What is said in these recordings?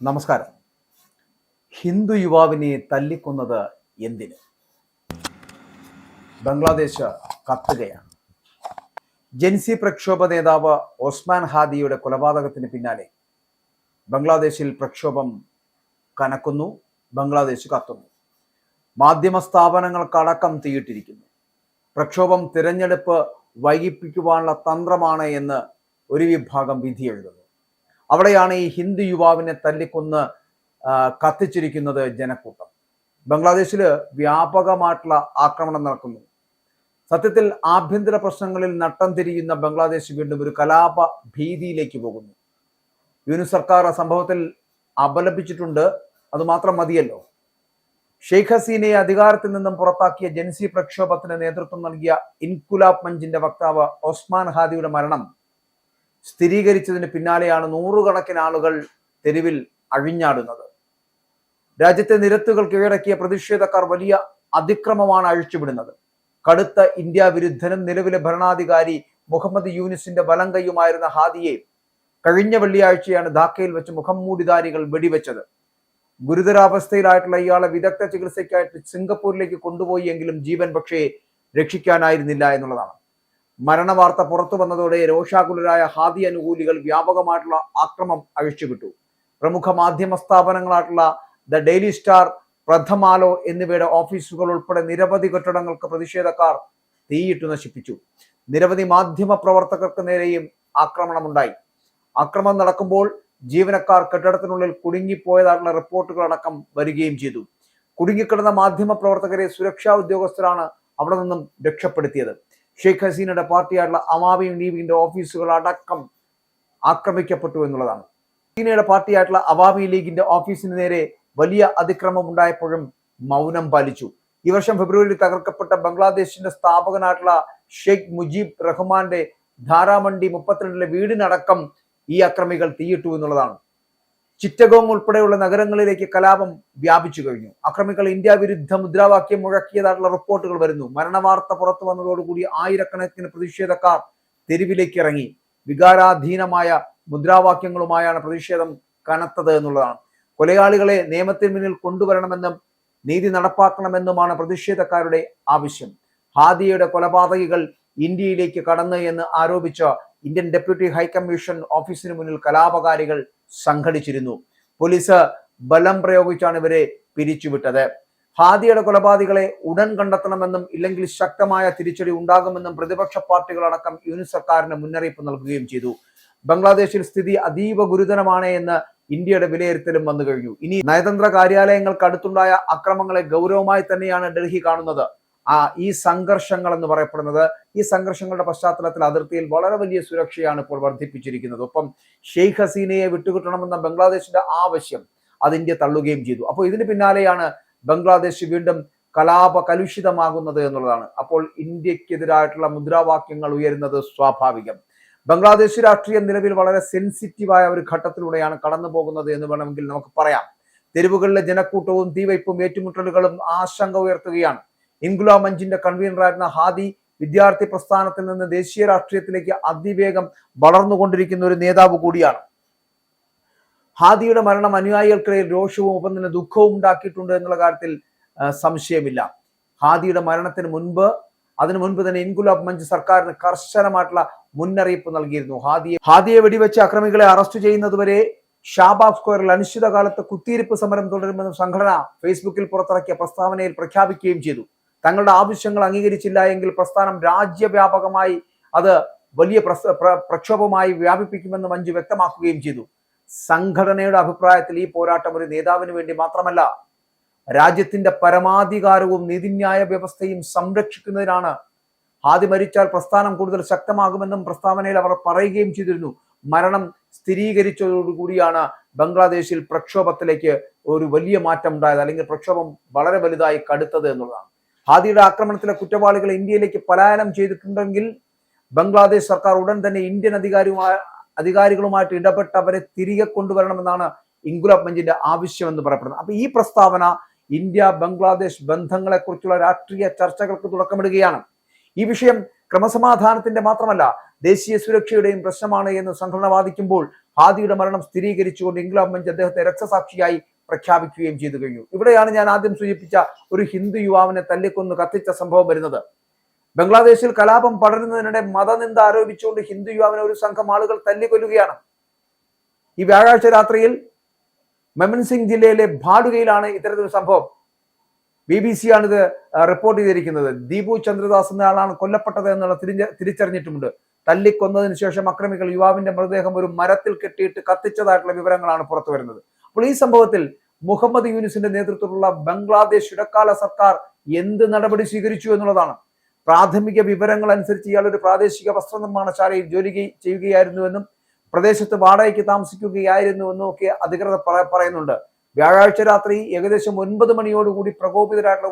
നമസ്കാരം. ഹിന്ദു യുവാവിനെ തല്ലിക്കൊന്നത് എന്തിന്? ബംഗ്ലാദേശ് കത്തുകയാണ്. ജൻസി പ്രക്ഷോഭ നേതാവ് ഒസ്മാൻ ഹാദിയുടെ കൊലപാതകത്തിന് പിന്നാലെ ബംഗ്ലാദേശിൽ പ്രക്ഷോഭം കനക്കുന്നു. ബംഗ്ലാദേശ് കത്തുന്നു. മാധ്യമ സ്ഥാപനങ്ങൾക്കടക്കം തീയിട്ടിരിക്കുന്നു. പ്രക്ഷോഭം തിരഞ്ഞെടുപ്പ് വൈകിപ്പിക്കുവാനുള്ള തന്ത്രമാണ് എന്ന് ഒരു വിഭാഗം വിധി എഴുതുന്നു. അവിടെയാണ് ഈ ഹിന്ദു യുവാവിനെ തല്ലിക്കൊന്ന് കത്തിച്ചിരിക്കുന്നത് ജനക്കൂട്ടം. ബംഗ്ലാദേശിൽ വ്യാപകമായിട്ടുള്ള ആക്രമണം നടക്കുന്നു. സത്യത്തിൽ ആഭ്യന്തര പ്രശ്നങ്ങളിൽ നട്ടം തിരിയുന്ന ബംഗ്ലാദേശ് വീണ്ടും ഒരു കലാപ ഭീതിയിലേക്ക് പോകുന്നു. യൂനിസ് സർക്കാർ ആ സംഭവത്തിൽ അപലപിച്ചിട്ടുണ്ട്. അതുമാത്രം മതിയല്ലോ. ഷെയ്ഖ് ഹസീനയെ അധികാരത്തിൽ നിന്നും പുറത്താക്കിയ ജൻസി പ്രക്ഷോഭത്തിന് നേതൃത്വം നൽകിയ ഇൻകുലാബ് മഞ്ചിന്റെ വക്താവ് ഒസ്മാൻ ഹാദിയുടെ മരണം സ്ഥിരീകരിച്ചതിന് പിന്നാലെയാണ് നൂറുകണക്കിന് ആളുകൾ തെരുവിൽ അഴിഞ്ഞാടുന്നത്. രാജ്യത്തെ നിരത്തുകൾ കീഴടക്കിയ പ്രതിഷേധക്കാർ വലിയ അതിക്രമമാണ് അഴിച്ചുവിടുന്നത്. കടുത്ത ഇന്ത്യ വിരുദ്ധനും നിലവിലെ ഭരണാധികാരി മുഹമ്മദ് യൂനിസിന്റെ വലം കൈയുമായിരുന്ന ഹാദിയെ കഴിഞ്ഞ വെള്ളിയാഴ്ചയാണ് ധാക്കയിൽ വെച്ച് മുഖംമൂടിധാരികൾ വെടിവെച്ചത്. ഗുരുതരാവസ്ഥയിലായിട്ടുള്ള ഇയാളെ വിദഗ്ധ ചികിത്സയ്ക്കായിട്ട് സിംഗപ്പൂരിലേക്ക് കൊണ്ടുപോയി എങ്കിലും ജീവൻ പക്ഷേ രക്ഷിക്കാനായിരുന്നില്ല എന്നുള്ളതാണ്. മരണവാർത്ത പുറത്തു വന്നതോടെ രോഷാകുലരായ ഹാദി അനുകൂലികൾ വ്യാപകമായിട്ടുള്ള ആക്രമം അഴിച്ചുവിട്ടു. പ്രമുഖ മാധ്യമ സ്ഥാപനങ്ങളായിട്ടുള്ള ദ ഡെയിലി സ്റ്റാർ, പ്രഥമാലോ എന്നിവയുടെ ഓഫീസുകൾ ഉൾപ്പെടെ നിരവധി കെട്ടിടങ്ങൾക്ക് പ്രതിഷേധക്കാർ തീയിട്ടു നശിപ്പിച്ചു. നിരവധി മാധ്യമ പ്രവർത്തകർക്ക് നേരെയും ആക്രമണമുണ്ടായി. ആക്രമണം നടക്കുമ്പോൾ ജീവനക്കാർ കെട്ടിടത്തിനുള്ളിൽ കുടുങ്ങിപ്പോയതായിട്ടുള്ള റിപ്പോർട്ടുകളടക്കം വരികയും ചെയ്തു. കുടുങ്ങിക്കിടന്ന മാധ്യമ പ്രവർത്തകരെ സുരക്ഷാ ഉദ്യോഗസ്ഥരാണ് അവിടെ നിന്നും രക്ഷപ്പെടുത്തിയത്. ഷെയ്ഖ് ഹസീനയുടെ പാർട്ടിയായിട്ടുള്ള അവാമി ലീഗിന്റെ ഓഫീസുകൾ അടക്കം ആക്രമിക്കപ്പെട്ടു എന്നുള്ളതാണ്. ഹസീനയുടെ പാർട്ടിയായിട്ടുള്ള അവാമി ലീഗിന്റെ ഓഫീസിന് നേരെ വലിയ അതിക്രമം ഉണ്ടായപ്പോഴും മൗനം പാലിച്ചു. ഈ വർഷം ഫെബ്രുവരിയിൽ തകർക്കപ്പെട്ട ബംഗ്ലാദേശിന്റെ സ്ഥാപകനായിട്ടുള്ള ഷെയ്ഖ് മുജീബ് റഹ്മാന്റെ ധാരാമണ്ഡി 32 വീടിനടക്കം ഈ അക്രമികൾ തീയിട്ടു എന്നുള്ളതാണ്. ചിറ്റഗോങ് ഉൾപ്പെടെയുള്ള നഗരങ്ങളിലേക്ക് കലാപം വ്യാപിച്ചു കഴിഞ്ഞു. അക്രമികൾ ഇന്ത്യ വിരുദ്ധ മുദ്രാവാക്യം മുഴക്കിയതായിട്ടുള്ള റിപ്പോർട്ടുകൾ വരുന്നു. മരണവാർത്ത പുറത്തു വന്നതോടുകൂടി ആയിരക്കണക്കിന് പ്രതിഷേധക്കാർ തെരുവിലേക്ക് ഇറങ്ങി. വികാരാധീനമായ മുദ്രാവാക്യങ്ങളുമായാണ് പ്രതിഷേധം കനത്തത് എന്നുള്ളതാണ്. കൊലയാളികളെ നിയമത്തിന് മുന്നിൽ കൊണ്ടുവരണമെന്നും നീതി നടപ്പാക്കണമെന്നുമാണ് പ്രതിഷേധക്കാരുടെ ആവശ്യം. ഹാദിയയുടെ കൊലപാതകികൾ ഇന്ത്യയിലേക്ക് കടന്നു എന്ന് ആരോപിച്ച ഇന്ത്യൻ ഡെപ്യൂട്ടി ഹൈക്കമ്മീഷൻ ഓഫീസിന് മുന്നിൽ കലാപകാരികൾ സംഘടിച്ചിരുന്നു. പോലീസ് ബലം പ്രയോഗിച്ചാണ് ഇവരെ പിരിച്ചുവിട്ടത്. ഹാദിയുടെ കൊലപാതകളെ ഉടൻ കണ്ടെത്തണമെന്നും ഇല്ലെങ്കിൽ ശക്തമായ തിരിച്ചടി ഉണ്ടാകുമെന്നും പ്രതിപക്ഷ പാർട്ടികളടക്കം യൂനിസ് സർക്കാരിന് മുന്നറിയിപ്പ് നൽകുകയും ചെയ്തു. ബംഗ്ലാദേശിൽ സ്ഥിതി അതീവ ഗുരുതരമാണ് എന്ന് ഇന്ത്യയുടെ വിലയിരുത്തലും വന്നു കഴിഞ്ഞു. ഇനി നയതന്ത്ര കാര്യാലയങ്ങൾക്ക് അടുത്തുണ്ടായ അക്രമങ്ങളെ ഗൗരവമായി തന്നെയാണ് ഡൽഹി കാണുന്നത്. ഈ സംഘർഷങ്ങൾ എന്ന് പറയപ്പെടുന്നത്, ഈ സംഘർഷങ്ങളുടെ പശ്ചാത്തലത്തിൽ അതിർത്തിയിൽ വളരെ വലിയ സുരക്ഷയാണ് ഇപ്പോൾ വർദ്ധിപ്പിച്ചിരിക്കുന്നത്. ഒപ്പം ഷെയ്ഖ് ഹസീനയെ വിട്ടുകിട്ടണമെന്ന ബംഗ്ലാദേശിന്റെ ആവശ്യം അത് ഇന്ത്യ തള്ളുകയും ചെയ്തു. അപ്പോൾ ഇതിന് പിന്നാലെയാണ് ബംഗ്ലാദേശ് വീണ്ടും കലുഷിതമാകുന്നത് എന്നുള്ളതാണ്. അപ്പോൾ ഇന്ത്യക്കെതിരായിട്ടുള്ള മുദ്രാവാക്യങ്ങൾ ഉയരുന്നത് സ്വാഭാവികം. ബംഗ്ലാദേശ് രാഷ്ട്രീയം നിലവിൽ വളരെ സെൻസിറ്റീവായ ഒരു ഘട്ടത്തിലൂടെയാണ് കടന്നു പോകുന്നത് എന്ന് വേണമെങ്കിൽ നമുക്ക് പറയാം. തെരുവുകളിലെ ജനക്കൂട്ടവും തീവയ്പും ഏറ്റുമുട്ടലുകളും ആശങ്ക ഉയർത്തുകയാണ്. ഇൻകുലാബ് മഞ്ചിന്റെ കൺവീനറായിരുന്ന ഹാദി വിദ്യാർത്ഥി പ്രസ്ഥാനത്തിൽ നിന്ന് ദേശീയ രാഷ്ട്രീയത്തിലേക്ക് അതിവേഗം വളർന്നുകൊണ്ടിരിക്കുന്ന ഒരു നേതാവ് കൂടിയാണ്. ഹാദിയുടെ മരണം അനുയായികൾക്കിടയിൽ രോഷവും ഒപ്പം തന്നെ ദുഃഖവും ഉണ്ടാക്കിയിട്ടുണ്ട് എന്നുള്ള കാര്യത്തിൽ സംശയമില്ല. ഹാദിയുടെ മരണത്തിന് അതിനു മുൻപ് തന്നെ ഇൻകുലാബ് മഞ്ച് സർക്കാരിന് കർശനമായിട്ടുള്ള മുന്നറിയിപ്പ് നൽകിയിരുന്നു. ഹാദിയെ വെടിവെച്ച് അക്രമികളെ അറസ്റ്റ് ചെയ്യുന്നതുവരെ ഷാബാബ് സ്ക്വയറിൽ അനിശ്ചിതകാലത്ത് കുത്തിയിരിപ്പ് സമരം തുടരുമെന്നും സംഘടന ഫേസ്ബുക്കിൽ പുറത്തിറക്കിയ പ്രസ്താവനയിൽ പ്രഖ്യാപിക്കുകയും ചെയ്തു. തങ്ങളുടെ ആവശ്യങ്ങൾ അംഗീകരിച്ചില്ല എങ്കിൽ പ്രസ്ഥാനം രാജ്യവ്യാപകമായി അത് വലിയ പ്രക്ഷോഭമായി വ്യാപിപ്പിക്കുമെന്ന് മഞ്ജു വ്യക്തമാക്കുകയും ചെയ്തു. സംഘടനയുടെ അഭിപ്രായത്തിൽ ഈ പോരാട്ടം ഒരു നേതാവിന് വേണ്ടി മാത്രമല്ല, രാജ്യത്തിന്റെ പരമാധികാരവും നീതിന്യായ വ്യവസ്ഥയും സംരക്ഷിക്കുന്നതിനാണ്. ഹാദി മരിച്ചാൽ പ്രസ്ഥാനം കൂടുതൽ ശക്തമാകുമെന്നും പ്രസ്താവനയിൽ അവർ പറയുകയും ചെയ്തിരുന്നു. മരണം സ്ഥിരീകരിച്ചതോടുകൂടിയാണ് ബംഗ്ലാദേശിൽ പ്രക്ഷോഭത്തിലേക്ക് ഒരു വലിയ മാറ്റം ഉണ്ടായത്, അല്ലെങ്കിൽ പ്രക്ഷോഭം വളരെ വലുതായി കടുത്തത് എന്നുള്ളതാണ്. ഹാദിയുടെ ആക്രമണത്തിലെ കുറ്റവാളികൾ ഇന്ത്യയിലേക്ക് പലായനം ചെയ്തിട്ടുണ്ടെങ്കിൽ ബംഗ്ലാദേശ് സർക്കാർ ഉടൻ തന്നെ ഇന്ത്യൻ അധികാരികളുമായിട്ട് ഇടപെട്ട് അവരെ തിരികെ കൊണ്ടുവരണമെന്നാണ് ഇൻകുലാബ് മഞ്ചിന്റെ ആവശ്യമെന്ന് പറയപ്പെടുന്നത്. അപ്പൊ ഈ പ്രസ്താവന ഇന്ത്യ ബംഗ്ലാദേശ് ബന്ധങ്ങളെക്കുറിച്ചുള്ള രാഷ്ട്രീയ ചർച്ചകൾക്ക് തുടക്കമിടുകയാണ്. ഈ വിഷയം ക്രമസമാധാനത്തിന്റെ മാത്രമല്ല ദേശീയ സുരക്ഷയുടെയും പ്രശ്നമാണ് എന്ന് സംഘടന വാദിക്കുമ്പോൾ ഹാദിയുടെ മരണം സ്ഥിരീകരിച്ചുകൊണ്ട് ഇംഗ്ലണ്ട് ബെഞ്ച് അദ്ദേഹത്തെ രക്തസാക്ഷിയായി പ്രഖ്യാപിക്കുകയും ചെയ്തു കഴിഞ്ഞു. ഇവിടെയാണ് ഞാൻ ആദ്യം സൂചിപ്പിച്ച ഒരു ഹിന്ദു യുവാവിനെ തല്ലിക്കൊന്ന് കത്തിച്ച സംഭവം വരുന്നത്. ബംഗ്ലാദേശിൽ കലാപം പടരുന്നതിനിടെ മതനിന്ദ ആരോപിച്ചുകൊണ്ട് ഹിന്ദു യുവാവിനെ ഒരു സംഘം ആളുകൾ തല്ലിക്കൊല്ലുകയാണ്. ഈ വ്യാഴാഴ്ച രാത്രിയിൽ മെമൻസിംഗ് ജില്ലയിലെ ഭാടുകയിലാണ് ഇത്തരത്തിലൊരു സംഭവം. BBC ആണിത് റിപ്പോർട്ട് ചെയ്തിരിക്കുന്നത്. ദീപു ചന്ദ്രദാസ് എന്നയാളാണ് കൊല്ലപ്പെട്ടത് എന്നുള്ള തിരിച്ചറിഞ്ഞിട്ടുമുണ്ട്. തല്ലിക്കൊന്നതിന് ശേഷം അക്രമികൾ യുവാവിന്റെ മൃതദേഹം ഒരു മരത്തിൽ കെട്ടിയിട്ട് കത്തിച്ചതായിട്ടുള്ള വിവരങ്ങളാണ് പുറത്തു വരുന്നത്. അപ്പോൾ ഈ സംഭവത്തിൽ മുഹമ്മദ് യൂനിസിന്റെ നേതൃത്വത്തിലുള്ള ബംഗ്ലാദേശ് ഇടക്കാല സർക്കാർ എന്ത് നടപടി സ്വീകരിച്ചു എന്നുള്ളതാണ്. പ്രാഥമിക വിവരങ്ങൾ അനുസരിച്ച് ഇയാൾ ഒരു പ്രാദേശിക വസ്ത്രനിർമ്മാണശാലയിൽ ജോലി ചെയ്യുകയായിരുന്നുവെന്നും പ്രദേശത്ത് വാടകയ്ക്ക് താമസിക്കുകയായിരുന്നുവെന്നും ഒക്കെ അധികൃതർ പറയുന്നുണ്ട്. വ്യാഴാഴ്ച രാത്രി ഏകദേശം 9 മണിയോടുകൂടി പ്രകോപിതരായിട്ടുള്ള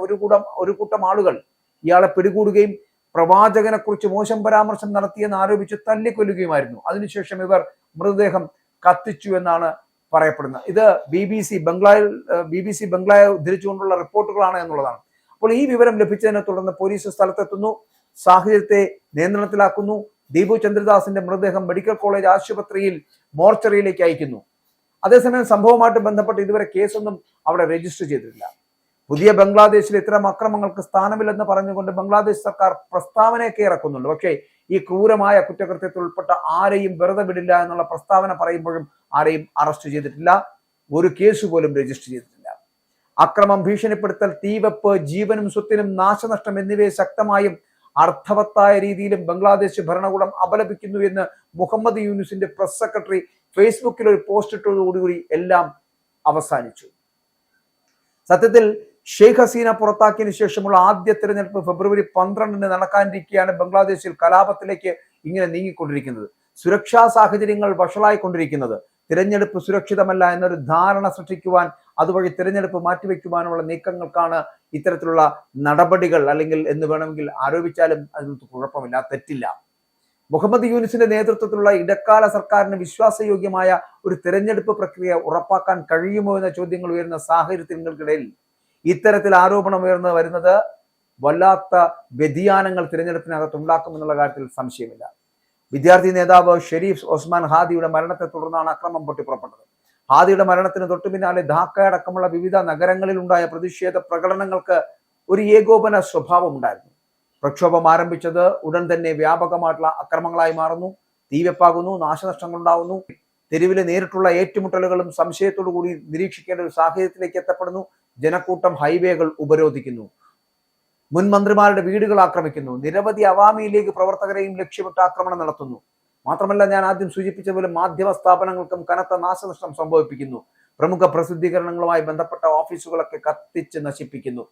ഒരു കൂട്ടം ആളുകൾ ഇയാളെ പിടികൂടുകയും പ്രവാചകനെ കുറിച്ച് മോശം പരാമർശം നടത്തിയെന്ന് ആരോപിച്ച് തല്ലിക്കൊല്ലുകയുമായിരുന്നു. അതിനുശേഷം ഇവർ മൃതദേഹം കത്തിച്ചു എന്നാണ് പറയപ്പെടുന്നത്. ഇത് BBC ബംഗ്ലായെ ഉദ്ധരിച്ചുകൊണ്ടുള്ള റിപ്പോർട്ടുകളാണ് എന്നുള്ളതാണ്. അപ്പോൾ ഈ വിവരം ലഭിച്ചതിനെ തുടർന്ന് പോലീസ് സ്ഥലത്തെത്തുന്നു, സാഹചര്യത്തെ നിയന്ത്രണത്തിലാക്കുന്നു. ദീപു ചന്ദ്രദാസിന്റെ മൃതദേഹം മെഡിക്കൽ കോളേജ് ആശുപത്രിയിൽ മോർച്ചറിയിലേക്ക് അയക്കുന്നു. അതേസമയം സംഭവവുമായിട്ട് ബന്ധപ്പെട്ട് ഇതുവരെ കേസൊന്നും അവിടെ രജിസ്റ്റർ ചെയ്തിട്ടില്ല. പുതിയ ബംഗ്ലാദേശിൽ ഇത്തരം അക്രമങ്ങൾക്ക് സ്ഥാനമില്ലെന്ന് പറഞ്ഞുകൊണ്ട് ബംഗ്ലാദേശ് സർക്കാർ പ്രസ്താവനയൊക്കെ ഇറക്കുന്നുണ്ട്. പക്ഷേ ഈ ക്രൂരമായ കുറ്റകൃത്യത്തിൽ ഉൾപ്പെട്ട ആരെയും വെറുതെ വിടില്ല എന്നുള്ള പ്രസ്താവന പറയുമ്പോഴും ആരെയും അറസ്റ്റ് ചെയ്തിട്ടില്ല, ഒരു കേസ് പോലും രജിസ്റ്റർ ചെയ്തിട്ടില്ല. അക്രമം, ഭീഷണിപ്പെടുത്തൽ, തീവെപ്പ്, ജീവനും സ്വത്തിനും നാശനഷ്ടം എന്നിവയെ ശക്തമായും അർത്ഥവത്തായ രീതിയിലും ബംഗ്ലാദേശ് ഭരണകൂടം അപലപിക്കുന്നു എന്ന് മുഹമ്മദ് യൂനിസിന്റെ പ്രസ് സെക്രട്ടറി ഫേസ്ബുക്കിൽ ഒരു പോസ്റ്റ് ഇട്ടതോടുകൂടി എല്ലാം അവസാനിച്ചു. സത്യത്തിൽ ഷെയ്ഖ് ഹസീന പുറത്താക്കിയതിനു ശേഷമുള്ള ആദ്യ തിരഞ്ഞെടുപ്പ് ഫെബ്രുവരി 12 നടക്കാനിരിക്കെയാണ് ബംഗ്ലാദേശിൽ കലാപത്തിലേക്ക് ഇങ്ങനെ നീങ്ങിക്കൊണ്ടിരിക്കുന്നത്. സുരക്ഷാ സാഹചര്യങ്ങൾ വഷളായിക്കൊണ്ടിരിക്കുന്നത്. തിരഞ്ഞെടുപ്പ് സുരക്ഷിതമല്ല എന്നൊരു ധാരണ സൃഷ്ടിക്കുവാൻ, അതുവഴി തിരഞ്ഞെടുപ്പ് മാറ്റിവെക്കുവാനുള്ള നീക്കങ്ങൾക്കാണ് ഇത്തരത്തിലുള്ള നടപടികൾ, അല്ലെങ്കിൽ എന്ന് വേണമെങ്കിൽ ആരോപിച്ചാലും അതിനകത്ത് കുഴപ്പമില്ല, തെറ്റില്ല. മുഹമ്മദ് യൂനിസിന്റെ നേതൃത്വത്തിലുള്ള ഇടക്കാല സർക്കാരിന് വിശ്വാസയോഗ്യമായ ഒരു തിരഞ്ഞെടുപ്പ് പ്രക്രിയ ഉറപ്പാക്കാൻ കഴിയുമോ എന്ന ചോദ്യങ്ങൾ ഉയരുന്ന സാഹചര്യങ്ങൾക്കിടയിൽ ഇത്തരത്തിൽ ആരോപണം ഉയർന്നു വരുന്നത് വല്ലാത്ത വ്യതിയാനങ്ങൾ തിരഞ്ഞെടുപ്പിനകത്ത് ഉണ്ടാക്കുമെന്നുള്ള കാര്യത്തിൽ സംശയമില്ല. വിദ്യാർത്ഥി നേതാവ് ഷെരീഫ് ഒസ്മാൻ ഹാദിയുടെ മരണത്തെ തുടർന്നാണ് അക്രമം പൊട്ടിപ്പുറപ്പെട്ടത്. ഹാദിയുടെ മരണത്തിന് തൊട്ടു പിന്നാലെ ധാക്ക അടക്കമുള്ള വിവിധ നഗരങ്ങളിൽ ഉണ്ടായ പ്രതിഷേധ പ്രകടനങ്ങൾക്ക് ഒരു ഏകോപന സ്വഭാവം ഉണ്ടായിരുന്നു. പ്രക്ഷോഭം ആരംഭിച്ചത് ഉടൻ തന്നെ വ്യാപകമായിട്ടുള്ള അക്രമങ്ങളായി മാറുന്നു, തീവെപ്പാകുന്നു, നാശനഷ്ടങ്ങൾ ഉണ്ടാകുന്നു. തെരുവിലെ നേരിട്ടുള്ള ഏറ്റുമുട്ടലുകളും സംശയത്തോടു കൂടി നിരീക്ഷിക്കേണ്ട ഒരു സാഹചര്യത്തിലേക്ക് എത്തപ്പെടുന്നു. ജനക്കൂട്ടം ഹൈവേകൾ ഉപരോധിക്കുന്നു, മുൻ മന്ത്രിമാരുടെ വീടുകൾ ആക്രമിക്കുന്നു, നിരവധി അവാമി ലീഗ് പ്രവർത്തകരെയും ലക്ഷ്യമിട്ട് ആക്രമണം നടത്തുന്നു. മാത്രമല്ല, ഞാൻ ആദ്യം സൂചിപ്പിച്ച പോലെ മാധ്യമ സ്ഥാപനങ്ങൾക്കും കനത്ത നാശനഷ്ടം സംഭവിപ്പിക്കുന്നു. പ്രമുഖ പ്രസിദ്ധീകരണങ്ങളുമായി ബന്ധപ്പെട്ട ഓഫീസുകളൊക്കെ കത്തിച്ച് നശിപ്പിക്കുന്നു.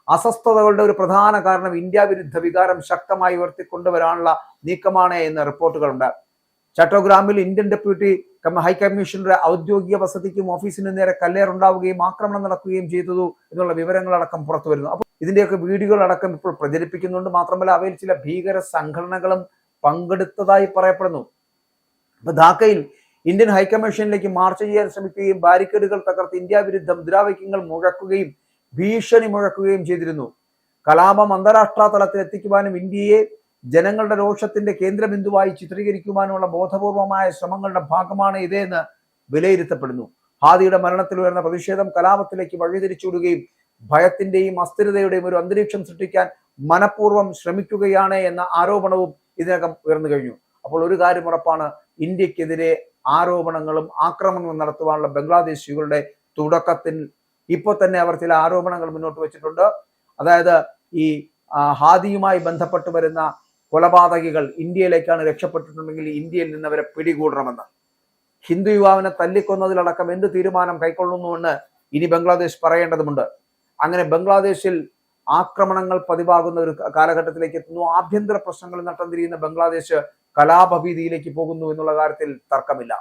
അസ്വസ്ഥതകളുടെ ഒരു പ്രധാന കാരണം ഇന്ത്യ വിരുദ്ധ വികാരം ശക്തമായി ഉയർത്തിക്കൊണ്ടുവരാനുള്ള നീക്കമാണ് എന്ന് റിപ്പോർട്ടുകളുണ്ട്. ചട്ടോഗ്രാമിൽ ഇന്ത്യൻ ഡെപ്യൂട്ടി ഹൈക്കമ്മീഷണറുടെ ഔദ്യോഗിക വസതിക്കും ഓഫീസിന് നേരെ കല്ലേറുണ്ടാവുകയും ആക്രമണം നടക്കുകയും ചെയ്തതു എന്നുള്ള വിവരങ്ങളടക്കം പുറത്തു വരുന്നു. അപ്പോൾ ഇതിന്റെയൊക്കെ വീഡിയോകളടക്കം ഇപ്പോൾ പ്രചരിപ്പിക്കുന്നുണ്ട്. മാത്രമല്ല, അവയിൽ ചില ഭീകര സംഘടനകളും പങ്കെടുത്തതായി പറയപ്പെടുന്നു. അപ്പൊ ധാക്കയിൽ ഇന്ത്യൻ ഹൈക്കമ്മീഷനിലേക്ക് മാർച്ച് ചെയ്യാൻ ശ്രമിക്കുകയും ബാരിക്കേഡുകൾ തകർത്ത് ഇന്ത്യ വിരുദ്ധ മുദ്രാവാക്യങ്ങൾ മുഴക്കുകയും ഭീഷണി മുഴക്കുകയും ചെയ്തിരുന്നു. കലാപം അന്താരാഷ്ട്ര തലത്തിൽ എത്തിക്കുവാനും ഇന്ത്യയെ ജനങ്ങളുടെ രോഷത്തിന്റെ കേന്ദ്രബിന്ദുവായി ചിത്രീകരിക്കുവാനുമുള്ള ബോധപൂർവമായ ശ്രമങ്ങളുടെ ഭാഗമാണ് ഇതെന്ന് വിലയിരുത്തപ്പെടുന്നു. ഹാദിയുടെ മരണത്തിൽ ഉയർന്ന പ്രതിഷേധം കലാപത്തിലേക്ക് വഴിതിരിച്ചുവിടുകയും ഭയത്തിന്റെയും അസ്ഥിരതയുടെയും ഒരു അന്തരീക്ഷം സൃഷ്ടിക്കാൻ മനഃപൂർവ്വം ശ്രമിക്കുകയാണ് എന്ന ആരോപണവും ഇതിനകം ഉയർന്നു കഴിഞ്ഞു. അപ്പോൾ ഒരു കാര്യം ഉറപ്പാണ്, ഇന്ത്യക്കെതിരെ ആരോപണങ്ങളും ആക്രമണങ്ങളും നടത്തുവാനുള്ള ബംഗ്ലാദേശികളുടെ തുടക്കത്തിൽ ഇപ്പോൾ തന്നെ അവർ ചില ആരോപണങ്ങൾ മുന്നോട്ട് വെച്ചിട്ടുണ്ട്. അതായത് ഈ ഹാദിയുമായി ബന്ധപ്പെട്ട് വരുന്ന കൊലപാതകികൾ ഇന്ത്യയിലേക്കാണ് രക്ഷപ്പെട്ടിട്ടുണ്ടെങ്കിൽ ഇന്ത്യയിൽ നിന്ന് അവരെ പിടികൂടണമെന്ന്. ഹിന്ദു യുവാവിനെ തല്ലിക്കൊന്നതിലടക്കം എന്ത് തീരുമാനം കൈക്കൊള്ളുന്നുവെന്ന് ഇനി ബംഗ്ലാദേശ് പറയേണ്ടതുണ്ട്. അങ്ങനെ ബംഗ്ലാദേശിൽ ആക്രമണങ്ങൾ പതിവാകുന്ന ഒരു കാലഘട്ടത്തിലേക്ക് എത്തുന്നു. ആഭ്യന്തര പ്രശ്നങ്ങളിൽ നട്ടം തിരിയുന്ന ബംഗ്ലാദേശ് കലാപഭീതിയിലേക്ക് പോകുന്നു എന്നുള്ള കാര്യത്തിൽ തർക്കമില്ല.